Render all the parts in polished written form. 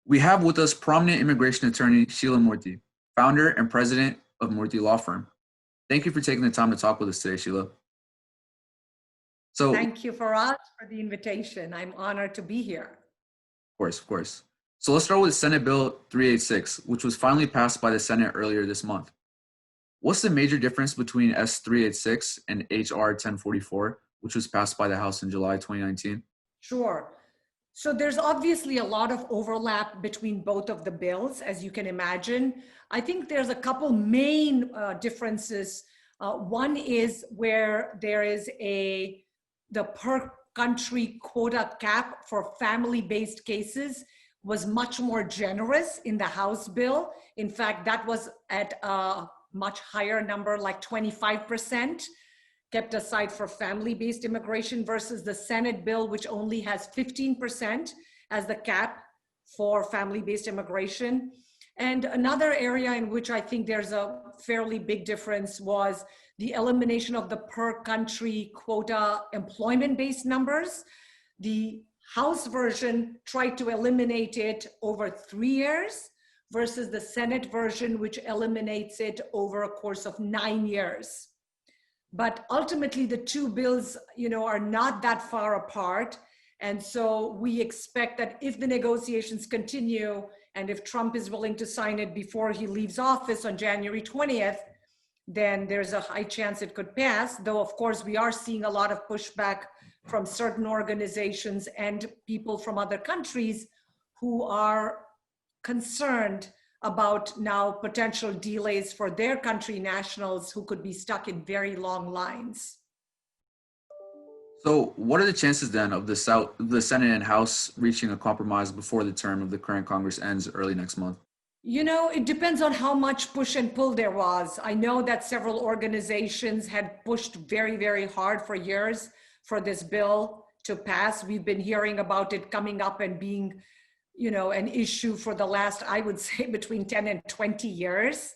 We have with us prominent immigration attorney Sheela Murthy, founder and president of Murthy Law Firm. Thank you for taking the time to talk with us today, Sheela. Thank you for the invitation. I'm honored to be here. Of course. So let's start with Senate Bill 386, which was finally passed by the Senate earlier this month. What's the major difference between S.386 and H.R. 1044, which was passed by the House in July 2019? Sure. So there's obviously a lot of overlap between both of the bills, as you can imagine. I think there's a couple main differences. One is where there is the per country quota cap for family-based cases was much more generous in the House bill. In fact, that was at a much higher number, like 25%. Kept aside for family-based immigration versus the Senate bill, which only has 15% as the cap for family-based immigration. And another area in which I think there's a fairly big difference was the elimination of the per country quota employment-based numbers. The House version tried to eliminate it over 3 years versus the Senate version, which eliminates it over a course of 9 years. But ultimately, the two bills, are not that far apart. And so we expect that if the negotiations continue and if Trump is willing to sign it before he leaves office on January 20th, then there's a high chance it could pass. Though, of course, we are seeing a lot of pushback from certain organizations and people from other countries who are concerned about now potential delays for their country nationals who could be stuck in very long lines. So what are the chances then of the Senate and House reaching a compromise before the term of the current Congress ends early next month? It depends on how much push and pull there was. I know that several organizations had pushed very, very hard for years for this bill to pass. We've been hearing about it coming up and being an issue for the last, I would say, between 10 and 20 years.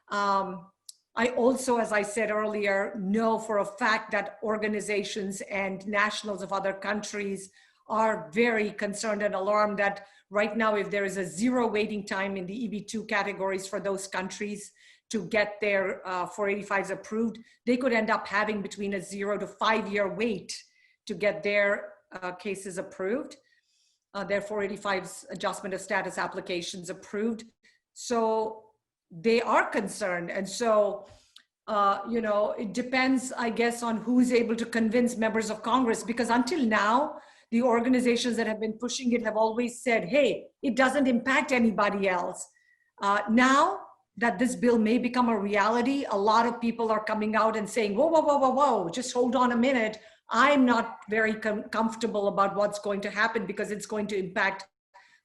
I also, as I said earlier, know for a fact that organizations and nationals of other countries are very concerned and alarmed that right now, if there is a zero waiting time in the EB2 categories for those countries to get their 485s approved, they could end up having between a 0 to 5 year wait to get their cases approved. Their 485's adjustment of status applications approved. So they are concerned. And so, it depends, I guess, on who's able to convince members of Congress, because until now, the organizations that have been pushing it have always said, hey, it doesn't impact anybody else. Now that this bill may become a reality, a lot of people are coming out and saying, whoa, just hold on a minute. I'm not very comfortable about what's going to happen because it's going to impact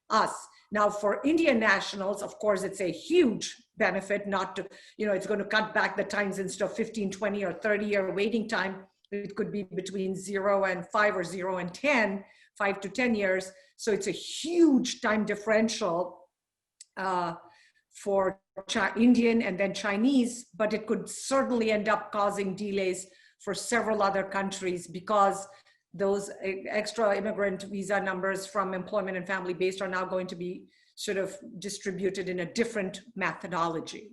us. Now, for Indian nationals, of course, it's a huge benefit not to, it's going to cut back the times instead of 15, 20, or 30 year waiting time. It could be between 0 and 5 or 0 and 10, 5 to 10 years. So it's a huge time differential for Indian and then Chinese, but it could certainly end up causing delays for several other countries because those extra immigrant visa numbers from employment and family-based are now going to be sort of distributed in a different methodology.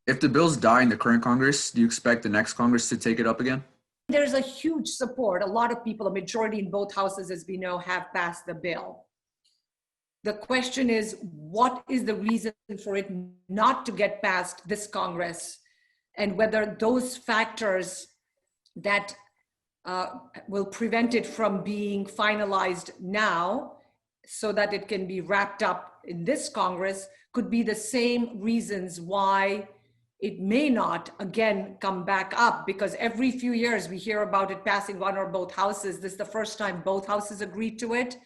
If the bills die in the current Congress, do you expect the next Congress to take it up again? There's a huge support. A lot of people, a majority in both houses, as we know, have passed the bill. The question is, what is the reason for it not to get past this Congress, and whether those factors that will prevent it from being finalized now so that it can be wrapped up in this Congress could be the same reasons why it may not again come back up, because every few years we hear about it passing one or both houses. This is the first time both houses agreed to it.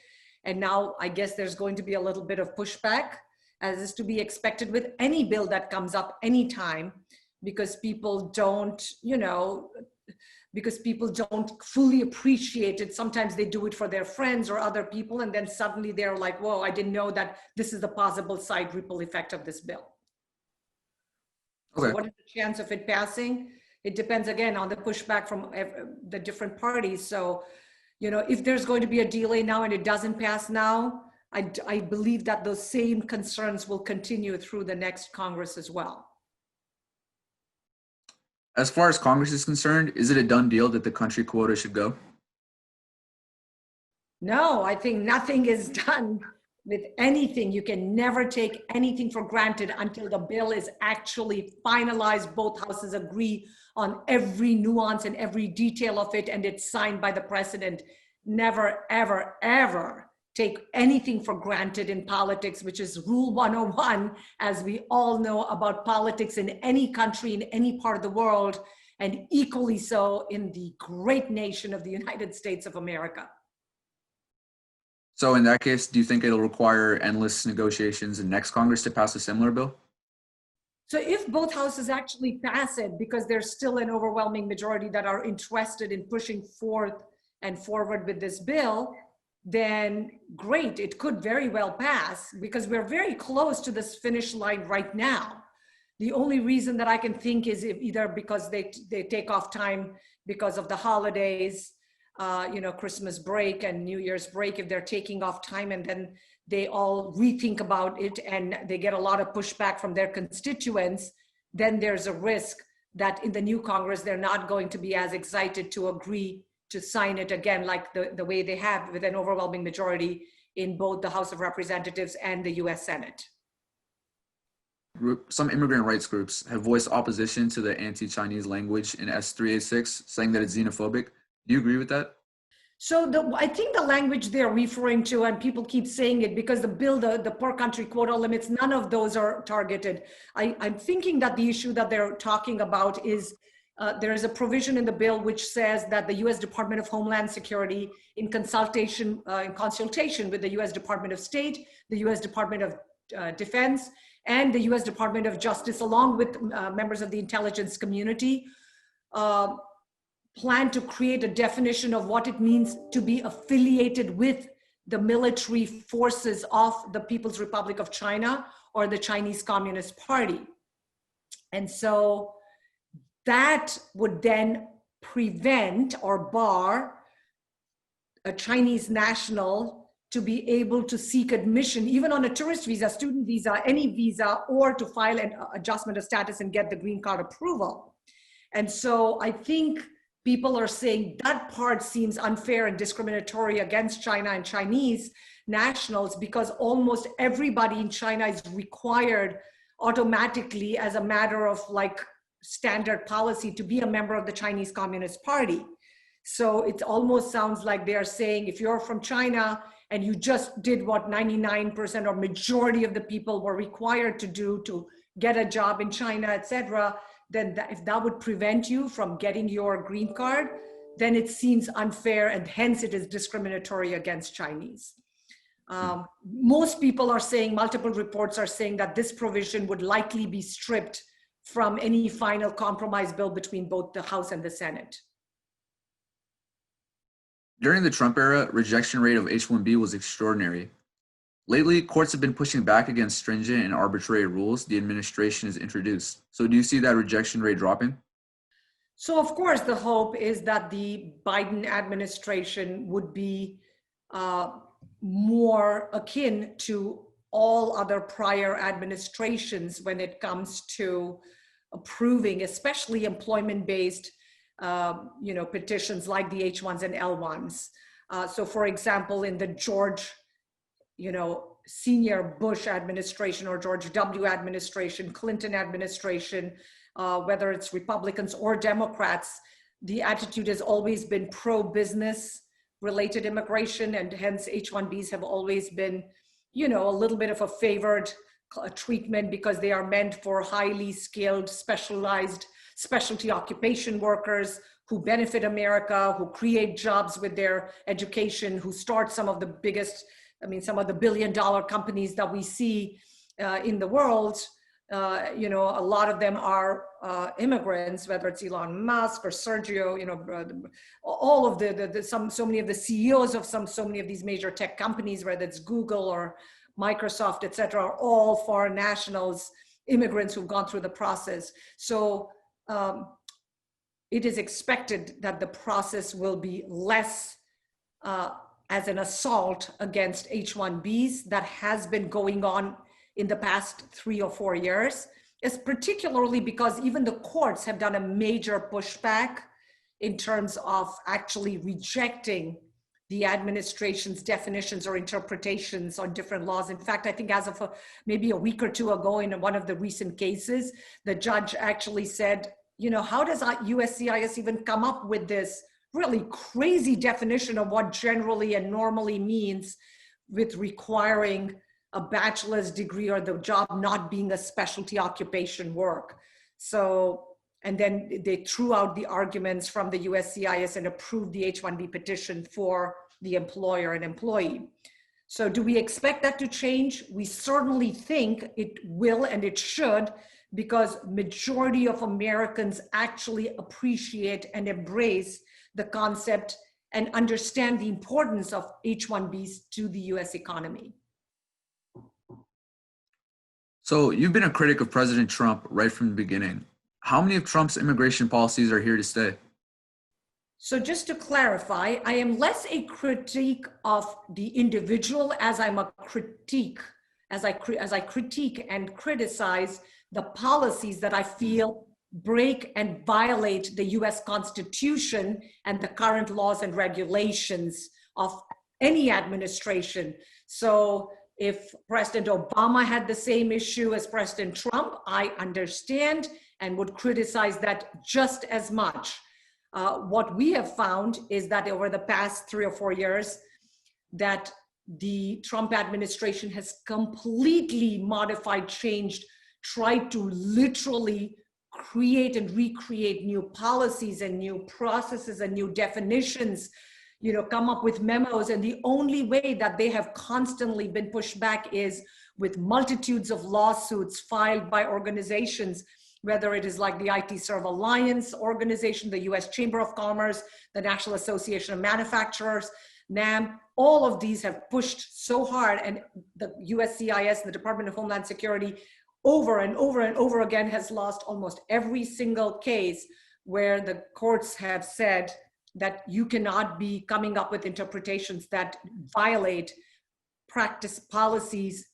And now I guess there's going to be a little bit of pushback, as is to be expected with any bill that comes up anytime, because people don't, because people don't fully appreciate it. Sometimes they do it for their friends or other people, and then suddenly they're like, whoa, I didn't know that this is the possible side ripple effect of this bill. Okay. So what is the chance of it passing? It depends, again, on the pushback from the different parties. So, if there's going to be a delay now and it doesn't pass now, I believe that those same concerns will continue through the next Congress as well. As far as Congress is concerned, is it a done deal that the country quota should go? No, I think nothing is done with anything. You can never take anything for granted until the bill is actually finalized. Both houses agree on every nuance and every detail of it, and it's signed by the president. Never, ever, ever take anything for granted in politics, which is rule 101, as we all know about politics in any country, in any part of the world, and equally so in the great nation of the United States of America. So in that case, do you think it'll require endless negotiations in next Congress to pass a similar bill? So if both houses actually pass it, because there's still an overwhelming majority that are interested in pushing forth and forward with this bill, then great, it could very well pass, because we're very close to this finish line right now. The only reason that I can think is if either because they take off time because of the holidays, Christmas break and New Year's break, if they're taking off time and then they all rethink about it and they get a lot of pushback from their constituents, then there's a risk that in the new Congress, they're not going to be as excited to agree to sign it again, like the way they have with an overwhelming majority in both the House of Representatives and the US Senate. Some immigrant rights groups have voiced opposition to the anti-Chinese language in S.386, saying that it's xenophobic. Do you agree with that? So I think the language they're referring to, and people keep saying it because the bill, the per country quota limits, none of those are targeted. I'm thinking that the issue that they're talking about is there is a provision in the bill which says that the U.S. Department of Homeland Security, in consultation with the U.S. Department of State, the U.S. Department of Defense, and the U.S. Department of Justice, along with members of the intelligence community, plan to create a definition of what it means to be affiliated with the military forces of the People's Republic of China or the Chinese Communist Party. And so that would then prevent or bar a Chinese national to be able to seek admission, even on a tourist visa, student visa, any visa, or to file an adjustment of status and get the green card approval. And so I think people are saying that part seems unfair and discriminatory against China and Chinese nationals, because almost everybody in China is required automatically as a matter of like standard policy to be a member of the Chinese Communist Party. So it almost sounds like they're saying if you're from China and you just did what 99% or majority of the people were required to do to get a job in China, etc., then if that would prevent you from getting your green card, then it seems unfair, and hence it is discriminatory against Chinese. Most people are saying, multiple reports are saying that this provision would likely be stripped from any final compromise bill between both the House and the Senate. During the Trump era, rejection rate of H-1B was extraordinary. Lately, courts have been pushing back against stringent and arbitrary rules the administration has introduced. So do you see that rejection rate dropping? So of course, the hope is that the Biden administration would be more akin to all other prior administrations when it comes to approving, especially employment-based petitions like the H-1s and L-1s. So for example, in the George senior Bush administration or George W. administration, Clinton administration, whether it's Republicans or Democrats, the attitude has always been pro-business related immigration, and hence H-1Bs have always been, a little bit of a favored treatment because they are meant for highly skilled, specialized, specialty occupation workers who benefit America, who create jobs with their education, who start some of the biggest, some of the billion-dollar companies that we see in the world. A lot of them are immigrants, whether it's Elon Musk or Sergio, all of so many of the CEOs of so many of these major tech companies, whether it's Google or Microsoft, et cetera, are all foreign nationals, immigrants who've gone through the process. So it is expected that the process will be less as an assault against H-1Bs that has been going on in the past 3 or 4 years, is particularly because even the courts have done a major pushback in terms of actually rejecting the administration's definitions or interpretations on different laws. In fact, I think as of maybe a week or two ago in one of the recent cases, the judge actually said, you know, how does USCIS even come up with this really crazy definition of what generally and normally means with requiring a bachelor's degree or the job not being a specialty occupation work. So, and then they threw out the arguments from the USCIS and approved the H-1B petition for the employer and employee. So do we expect that to change? We certainly think it will and it should, because majority of Americans actually appreciate and embrace the concept and understand the importance of H-1Bs to the US economy. So you've been a critic of President Trump right from the beginning. How many of Trump's immigration policies are here to stay? So just to clarify, I am less a critique of the individual as I'm a critique, as I critique and criticize the policies that I feel break and violate the US Constitution and the current laws and regulations of any administration. So if President Obama had the same issue as President Trump, I understand and would criticize that just as much. What we have found is that over the past 3 or 4 years, that the Trump administration has completely modified, changed, tried to literally create and recreate new policies and new processes and new definitions, you know, come up with memos. And the only way that they have constantly been pushed back is with multitudes of lawsuits filed by organizations, whether it is like the IT Serve Alliance organization, the US Chamber of Commerce, the National Association of Manufacturers, NAM, all of these have pushed so hard, and the USCIS, the Department of Homeland Security, over and over and over again has lost almost every single case where the courts have said that you cannot be coming up with interpretations that violate practice policies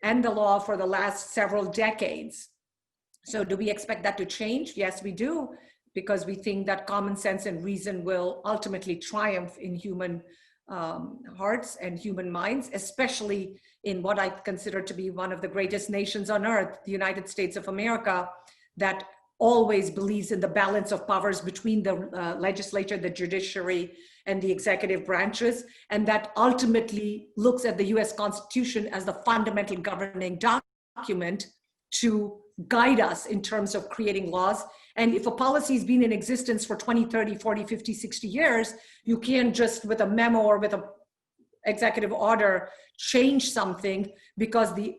and the law for the last several decades. So do we expect that to change? Yes, we do, because we think that common sense and reason will ultimately triumph in human hearts and human minds, especially in what I consider to be one of the greatest nations on earth, the United States of America, that always believes in the balance of powers between the legislature, the judiciary, and the executive branches, and that ultimately looks at the US Constitution as the fundamental governing document to guide us in terms of creating laws. And if a policy has been in existence for 20, 30, 40, 50, 60 years, you can't just with a memo or with an executive order change something, because the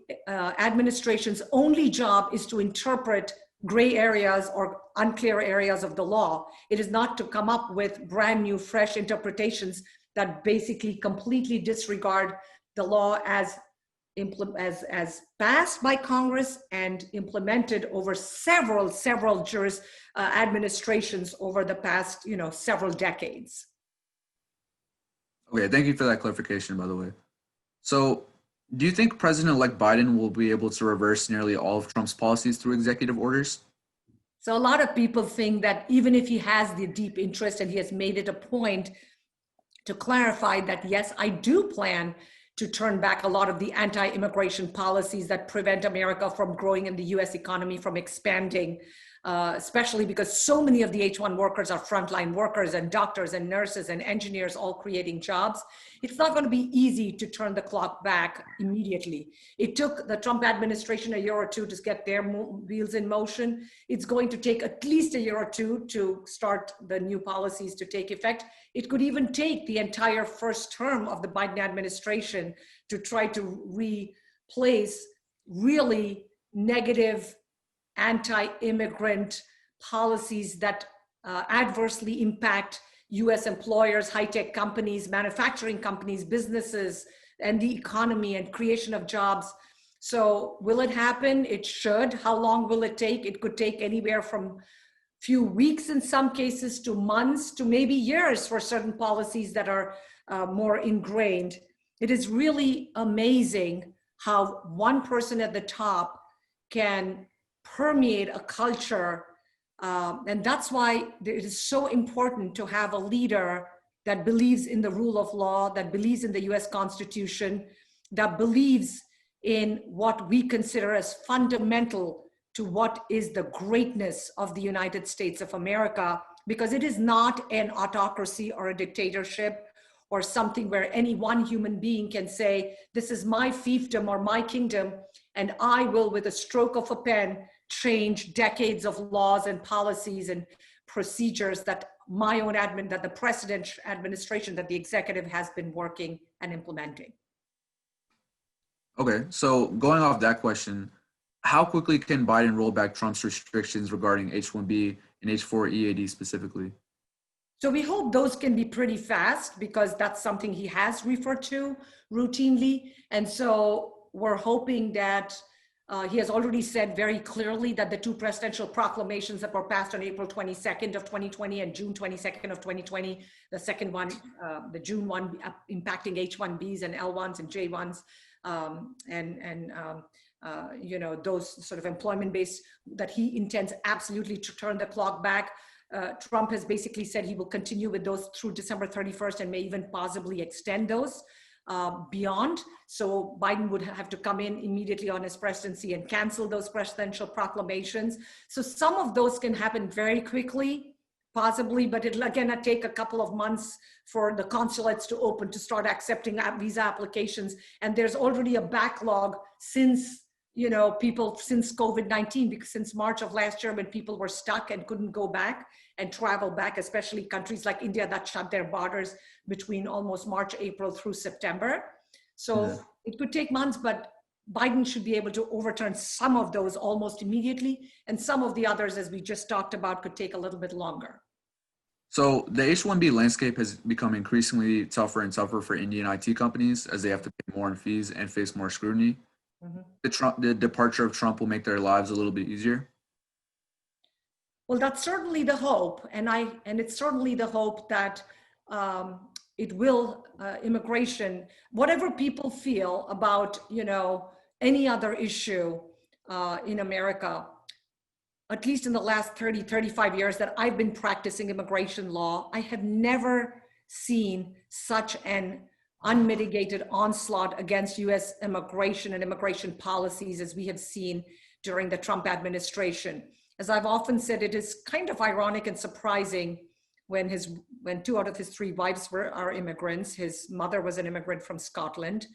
administration's only job is to interpret gray areas or unclear areas of the law. It is not to come up with brand new, fresh interpretations that basically completely disregard the law as passed by Congress and implemented over several administrations over the past, several decades. Okay, thank you for that clarification, by the way. So, do you think President-elect Biden will be able to reverse nearly all of Trump's policies through executive orders? So a lot of people think that even if he has the deep interest and he has made it a point to clarify that, yes, I do plan to turn back a lot of the anti-immigration policies that prevent America from growing and the US economy from expanding, especially because so many of the H-1 workers are frontline workers and doctors and nurses and engineers all creating jobs. It's not going to be easy to turn the clock back immediately. It took the Trump administration a year or two to get their wheels in motion. It's going to take at least a year or two to start the new policies to take effect. It could even take the entire first term of the Biden administration to try to replace really negative anti-immigrant policies that adversely impact US employers, high-tech companies, manufacturing companies, businesses, and the economy and creation of jobs. So will it happen? It should. How long will it take? It could take anywhere from few weeks in some cases to months to maybe years for certain policies that are more ingrained. It is really amazing how one person at the top can permeate a culture. And that's why it is so important to have a leader that believes in the rule of law, that believes in the US Constitution, that believes in what we consider as fundamental to what is the greatness of the United States of America, because it is not an autocracy or a dictatorship or something where any one human being can say, this is my fiefdom or my kingdom, and I will, with a stroke of a pen, change decades of laws and policies and procedures that my own that the president administration, that the executive has been working and implementing. Okay, so going off that question, how quickly can Biden roll back Trump's restrictions regarding H-1B and H4 EAD specifically? So we hope those can be pretty fast, because that's something he has referred to routinely. And so we're hoping that he has already said very clearly that the two presidential proclamations that were passed on April 22nd of 2020 and June 22nd of 2020, the second one, the June one, impacting H-1Bs and L-1s and J-1s, you know, those sort of employment-based, that he intends absolutely to turn the clock back. Trump has basically said he will continue with those through December 31st and may even possibly extend those beyond. So Biden would have to come in immediately on his presidency and cancel those presidential proclamations. So some of those can happen very quickly, possibly, but it'll again take a couple of months for the consulates to open, to start accepting visa applications. And there's already a backlog since, you know, people, since COVID-19, because since March of last year, when people were stuck and couldn't go back and travel back, especially countries like India that shut their borders between almost March, April through September. So it could take months, but Biden should be able to overturn some of those almost immediately. And some of the others, as we just talked about, could take a little bit longer. So the H-1B landscape has become increasingly tougher and tougher for Indian IT companies as they have to pay more in fees and face more scrutiny. The departure of Trump will make their lives a little bit easier? Well, that's certainly the hope. And it's certainly the hope that it will, immigration, whatever people feel about, you know, any other issue in America, at least in the last 30, 35 years that I've been practicing immigration law, I have never seen such an unmitigated onslaught against US immigration and immigration policies as we have seen during the Trump administration. As I've often said, it is kind of ironic and surprising when two out of his three wives are immigrants. His mother was an immigrant from Scotland.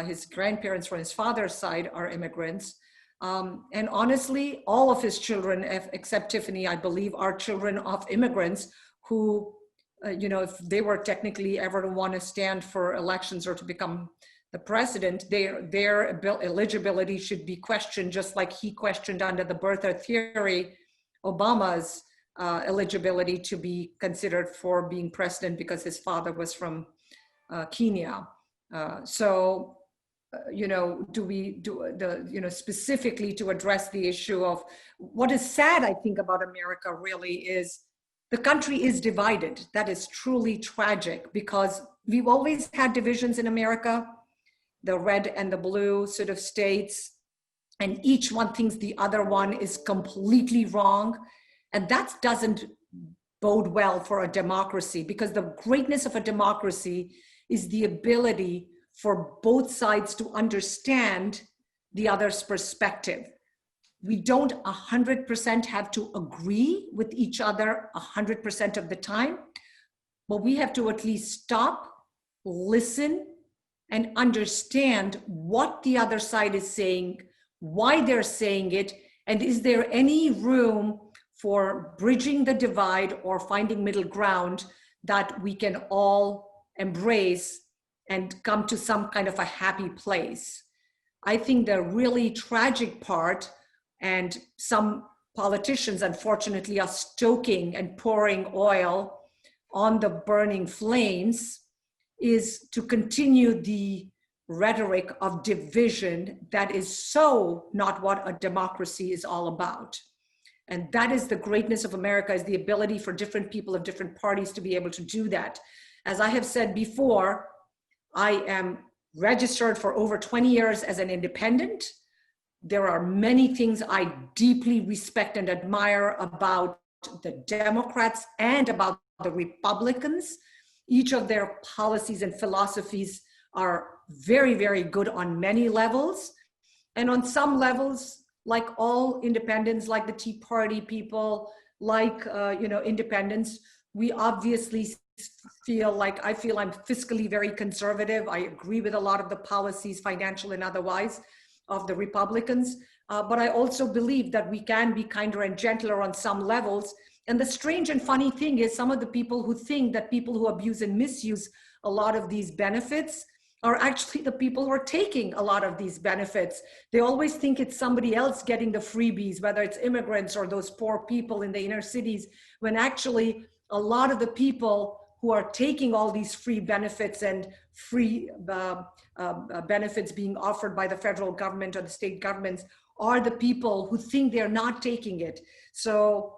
His grandparents from his father's side are immigrants. And honestly, all of his children, except Tiffany, I believe, are children of immigrants who, you know, if they were technically ever to want to stand for elections or to become the president, their eligibility should be questioned, just like he questioned under the birther theory Obama's eligibility to be considered for being president because his father was from Kenya. You know, specifically to address the issue of what is sad, I think, about America really is the country is divided. That is truly tragic, because we've always had divisions in America, the red and the blue sort of states, and each one thinks the other one is completely wrong. And that doesn't bode well for a democracy, because the greatness of a democracy is the ability for both sides to understand the other's perspective. We don't 100% have to agree with each other 100% of the time, but we have to at least stop, listen, and understand what the other side is saying, why they're saying it, and is there any room for bridging the divide or finding middle ground that we can all embrace and come to some kind of a happy place. I think the really tragic part, and some politicians unfortunately are stoking and pouring oil on the burning flames, is to continue the rhetoric of division that is so not what a democracy is all about. And that is the greatness of America, is the ability for different people of different parties to be able to do that. As I have said before, I am registered for over 20 years as an independent. There are many things I deeply respect and admire about the Democrats and about the Republicans. Each of their policies and philosophies are very, very good on many levels. And on some levels, like all independents, like the Tea Party people, like independents, we obviously I feel I'm fiscally very conservative. I agree with a lot of the policies, financial and otherwise, of the Republicans. But I also believe that we can be kinder and gentler on some levels. And the strange and funny thing is some of the people who think that people who abuse and misuse a lot of these benefits are actually the people who are taking a lot of these benefits. They always think it's somebody else getting the freebies, whether it's immigrants or those poor people in the inner cities, when actually a lot of the people who are taking all these free benefits and free benefits being offered by the federal government or the state governments are the people who think they're not taking it. So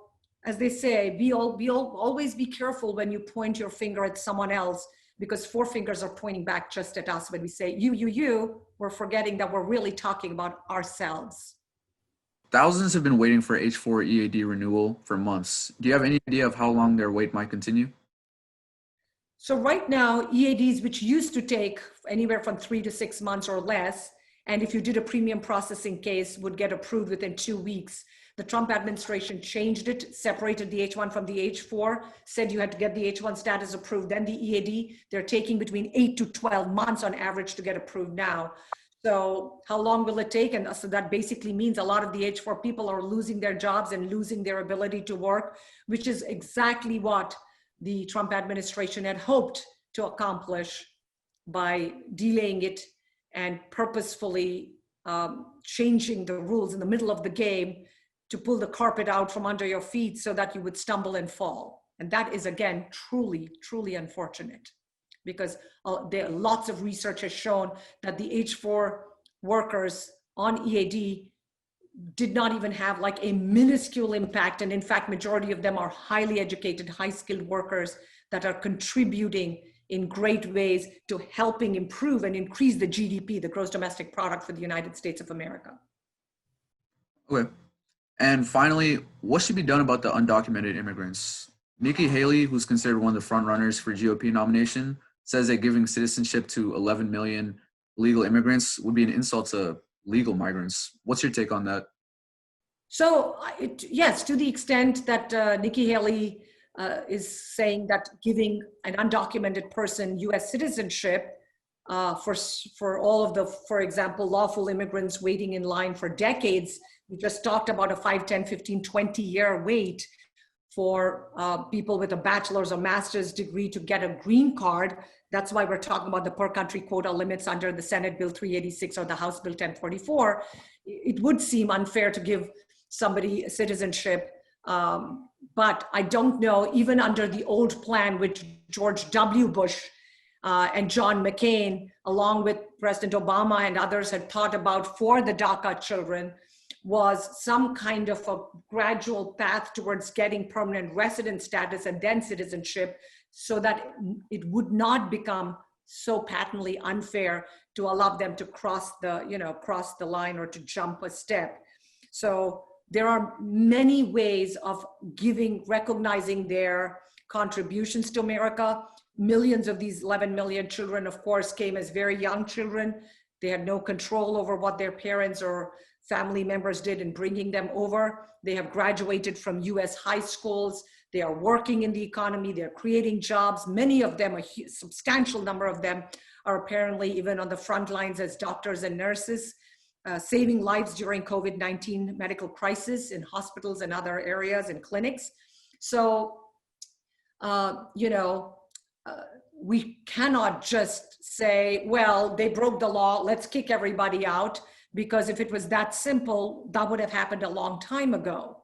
as they say, always be careful when you point your finger at someone else, because four fingers are pointing back just at us when we say you, we're forgetting that we're really talking about ourselves. Thousands have been waiting for H4 EAD renewal for months. Do you have any idea of how long their wait might continue? So right now, EADs, which used to take anywhere from 3 to 6 months or less, and if you did a premium processing case, would get approved within 2 weeks. The Trump administration changed it, separated the H1 from the H4, said you had to get the H1 status approved, then the EAD. They're taking between 8 to 12 months on average to get approved now. So how long will it take? And so that basically means a lot of the H4 people are losing their jobs and losing their ability to work, which is exactly what the Trump administration had hoped to accomplish by delaying it and purposefully changing the rules in the middle of the game to pull the carpet out from under your feet so that you would stumble and fall. And that is, again, truly, truly unfortunate, because there are lots of research has shown that the H4 workers on EAD did not even have like a minuscule impact. And in fact, majority of them are highly educated, high-skilled workers that are contributing in great ways to helping improve and increase the GDP, the gross domestic product, for the United States of America. Okay. And finally, what should be done about the undocumented immigrants? Nikki Haley, who's considered one of the front runners for GOP nomination, says that giving citizenship to 11 million illegal immigrants would be an insult to legal migrants. What's your take on that? So yes, to the extent that Nikki Haley is saying that giving an undocumented person U.S. citizenship for all of the, for example, lawful immigrants waiting in line for decades. We just talked about a 5, 10, 15, 20-year wait for people with a bachelor's or master's degree to get a green card. That's why we're talking about the per country quota limits under the Senate Bill 386 or the House Bill 1044. It would seem unfair to give somebody citizenship, but I don't know, even under the old plan, which George W. Bush and John McCain, along with President Obama and others, had thought about for the DACA children, was some kind of a gradual path towards getting permanent resident status and then citizenship, so that it would not become so patently unfair to allow them to cross the line or to jump a step. So there are many ways of recognizing their contributions to America. Millions of these 11 million children, of course, came as very young children. They had no control over what their parents or family members did in bringing them over. They have graduated from US high schools. They are working in the economy. They're creating jobs. Many of them, a substantial number of them, are apparently even on the front lines as doctors and nurses, saving lives during COVID-19 medical crisis in hospitals and other areas and clinics. So, we cannot just say, well, they broke the law, let's kick everybody out, because if it was that simple, that would have happened a long time ago.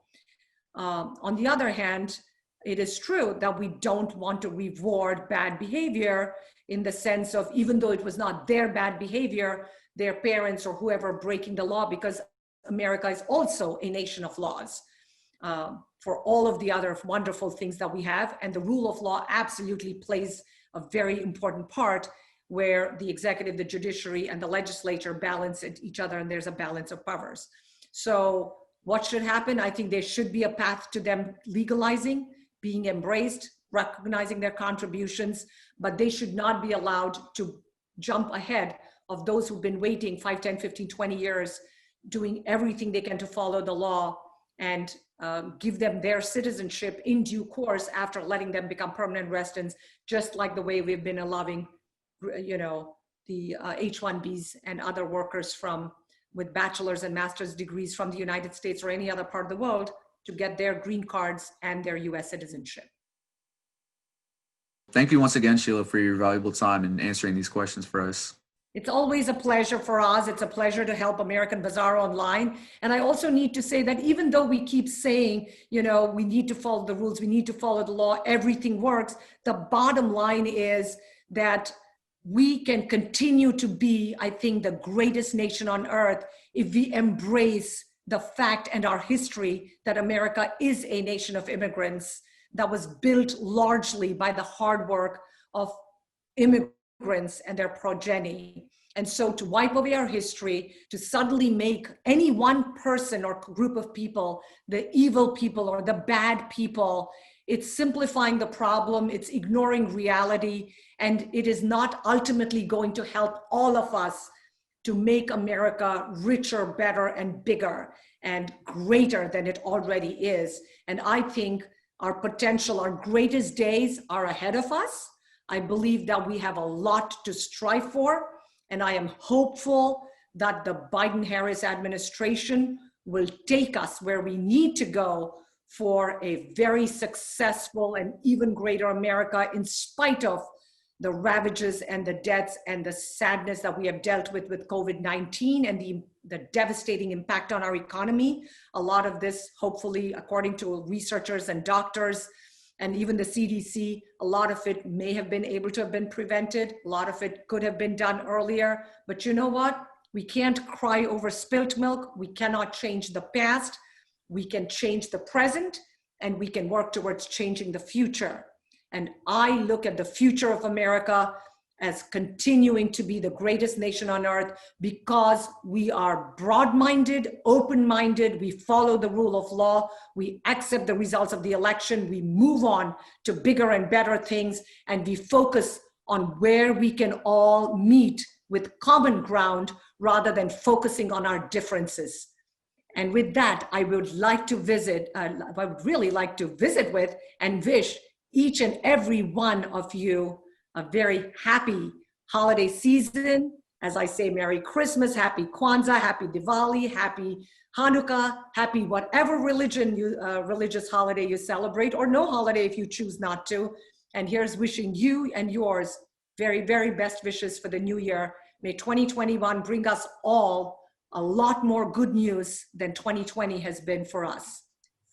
On the other hand, it is true that we don't want to reward bad behavior, in the sense of, even though it was not their bad behavior, their parents or whoever breaking the law, because America is also a nation of laws for all of the other wonderful things that we have. And the rule of law absolutely plays a very important part where the executive, the judiciary, and the legislature balance each other, and there's a balance of powers. So what should happen? I think there should be a path to them legalizing, being embraced, recognizing their contributions, but they should not be allowed to jump ahead of those who've been waiting 5, 10, 15, 20 years, doing everything they can to follow the law and give them their citizenship in due course after letting them become permanent residents, just like the way we've been allowing, you know, the H-1Bs and other workers with bachelor's and master's degrees from the United States or any other part of the world to get their green cards and their US citizenship. Thank you once again, Sheela, for your valuable time in answering these questions for us. It's always a pleasure for us. It's a pleasure to help American Bazaar Online. And I also need to say that even though we keep saying, you know, we need to follow the rules, we need to follow the law, everything works, the bottom line is that we can continue to be, I think, the greatest nation on earth if we embrace the fact and our history that America is a nation of immigrants that was built largely by the hard work of immigrants and their progeny. And so to wipe away our history, to suddenly make any one person or group of people the evil people or the bad people, it's simplifying the problem, it's ignoring reality, and it is not ultimately going to help all of us to make America richer, better, and bigger, and greater than it already is. And I think our potential, our greatest days are ahead of us. I believe that we have a lot to strive for, and I am hopeful that the Biden-Harris administration will take us where we need to go for a very successful and even greater America, in spite of the ravages and the deaths and the sadness that we have dealt with COVID-19 and the devastating impact on our economy. A lot of this, hopefully, according to researchers and doctors, and even the CDC, a lot of it may have been able to have been prevented. A lot of it could have been done earlier. But you know what? We can't cry over spilt milk. We cannot change the past. We can change the present, and we can work towards changing the future. And I look at the future of America as continuing to be the greatest nation on earth because we are broad-minded, open-minded, we follow the rule of law, we accept the results of the election, we move on to bigger and better things, and we focus on where we can all meet with common ground rather than focusing on our differences. And with that, I would really like to visit with and wish each and every one of you a very happy holiday season. As I say, Merry Christmas, Happy Kwanzaa, Happy Diwali, Happy Hanukkah, Happy whatever religious holiday you celebrate, or no holiday if you choose not to. And here's wishing you and yours very, very best wishes for the new year. May 2021 bring us all a lot more good news than 2020 has been for us.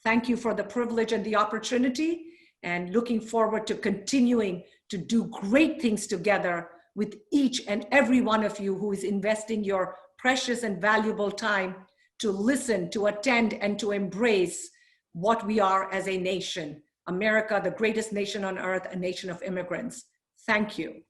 Thank you for the privilege and the opportunity, and looking forward to continuing to do great things together with each and every one of you who is investing your precious and valuable time to listen, to attend, and to embrace what we are as a nation. America, the greatest nation on earth, a nation of immigrants. Thank you.